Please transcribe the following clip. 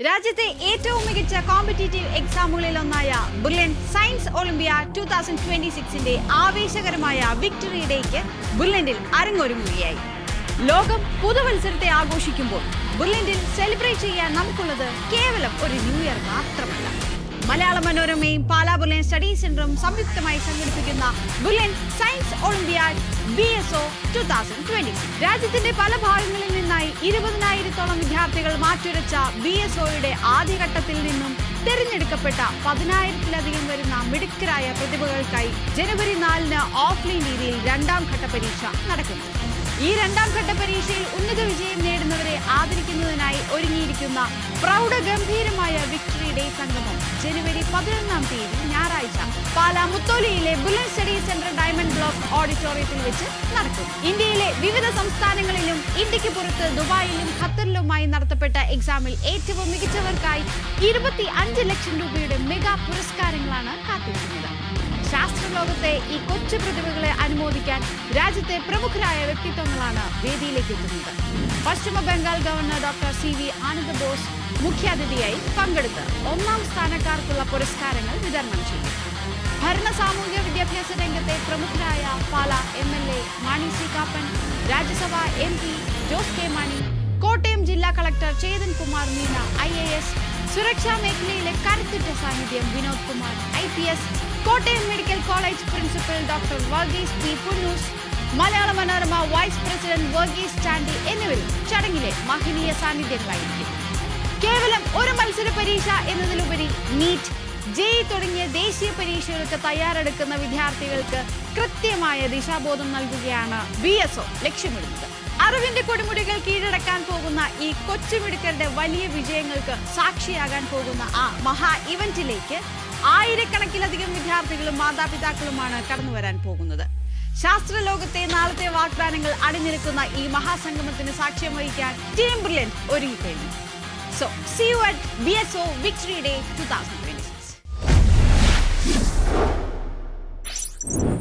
രാജ്യത്തെ ഏറ്റവും മികച്ച കോമ്പറ്റീറ്റീവ് എക്സാമുകളിലൊന്നായ ബുർലിൻ സയൻസ് ഒളിമ്പിയ 2026ന്റെ ആവേശകരമായ വിക്ടറി ഡേക്ക് ബുർലിനിൽ അരങ്ങൊരുങ്ങുകയായി. ലോകം പുതുവത്സരത്തെ ആഘോഷിക്കുമ്പോൾ ബുർലിനിൽ സെലിബ്രേറ്റ് ചെയ്യാൻ നമുക്കുള്ളത് കേവലം ഒരു ന്യൂ ഇയർ മാത്രമല്ല. മലയാള മനോരമയും പാലാ ബുർലിൻ സ്റ്റഡി സെന്ററും സംയുക്തമായി സംഘടിപ്പിക്കുന്ന ബുർലിൻ സയൻസ് ഒളിമ്പിയാഡ് BSO 2026. രാജ്യത്തിന്റെ പല ഭാഗങ്ങളിൽ നിന്നായി 20,000-ഓളം വിദ്യാർത്ഥികൾ മാറ്റുരച്ച BSOയുടെ ആദ്യഘട്ടത്തിൽ നിന്നും തിരഞ്ഞെടുക്കപ്പെട്ട 10,000-ലധികം വരുന്ന മിടുക്കരായ പ്രതിഭകൾക്കായി ജനുവരി 4-ന് ഓഫ്ലൈൻ രീതിയിൽ രണ്ടാം ഘട്ട പരീക്ഷ നടക്കുന്നു. ഈ രണ്ടാം ഘട്ട പരീക്ഷയിൽ ഉന്നത വിജയം നേടുന്നവരെ ആദരിക്കുന്നതിനായി ഒരുങ്ങിയിരിക്കുന്ന പ്രൗഢഗംഭീരമായ വിക്ടറി ഡേ സംഗമം ജനുവരി 11-ാം തീയതി ഞായറാഴ്ച പാലാ മുത്തോലിയിലെ Berlin study centre diamond block ഓഡിറ്റോറിയത്തിൽ വെച്ച് നടക്കും. ഇന്ത്യയിലെ വിവിധ സംസ്ഥാനങ്ങളിലും ഇന്ത്യക്ക് പുറത്ത് ദുബായിലും ഖത്തറിലുമായി നടത്തപ്പെട്ട എക്സാമിൽ ഏറ്റവും മികച്ചവർക്കായി 25 ലക്ഷം രൂപയുടെ മെഗാ പുരസ്കാരങ്ങളാണ് കാത്തിരിക്കുന്നത്. ശാസ്ത്രലോകത്തെ ഈ കൊച്ചു പ്രതിഭകളെ അനുമോദിക്കാൻ രാജ്യത്തെ പ്രമുഖരായ വ്യക്തിത്വങ്ങളാണ് വേദിയിലേക്ക് എത്തുന്നത്. പശ്ചിമ Bengal governor doctor CV Ananda Bose മുഖ്യാതിഥിയായി പങ്കെടുത്ത് 1-ാം സ്ഥാനക്കാർക്കുള്ള പുരസ്കാരങ്ങൾ വിതരണം ചെയ്യും. ഭരണ സാമൂഹിക വിദ്യാഭ്യാസ രംഗത്തെ പ്രമുഖരായ പാലാ MLA മാണി C കാപ്പൻ, രാജ്യസഭാ MP ജോസ് K മാണി, കോട്ടയം ജില്ലാ കളക്ടർ ചേതൻ കുമാർ മീണ IAS, സുരക്ഷാ മേഖലയിലെ കരുത്തുറ്റ സാന്നിധ്യം Vinod Kumar IPS, Kottayam medical college principal doctor Varghese P Punnoose, Malayala Manorama vice president Varghese Chandy എന്നിവരും ചടങ്ങിലെ മഹനീയ സാന്നിധ്യങ്ങളായിരിക്കും. കേവലം ഒരു മത്സര പരീക്ഷ എന്നതിലുപരി നീറ്റ്, JEE തുടങ്ങിയ ദേശീയ പരീക്ഷകൾക്ക് തയ്യാറെടുക്കുന്ന വിദ്യാർത്ഥികൾക്ക് കൃത്യമായ ദിശാബോധം നൽകുകയാണ് BSO ലക്ഷ്യമിടുന്നത്. അറിവിന്റെ കൊടുമുടികൾ കീഴടക്കാൻ പോകുന്ന ഈ കൊച്ചുമിടുക്കരുടെ വലിയ വിജയങ്ങൾക്ക് സാക്ഷിയാകാൻ പോകുന്ന ആ മഹാ ഇവന്റിലേക്ക് ആയിരക്കണക്കിലധികം വിദ്യാർത്ഥികളും മാതാപിതാക്കളുമാണ് കടന്നു വരാൻ പോകുന്നത്. ശാസ്ത്രലോകത്തെ നാളത്തെ വാഗ്ദാനങ്ങൾ അണിനിരക്കുന്ന ഈ മഹാസംഗമത്തിന് സാക്ഷ്യം വഹിക്കാൻ ടീം ബുർലിൻ ഒരുങ്ങിക്കഴിഞ്ഞു. So, see you at BSO Victory Day 2026.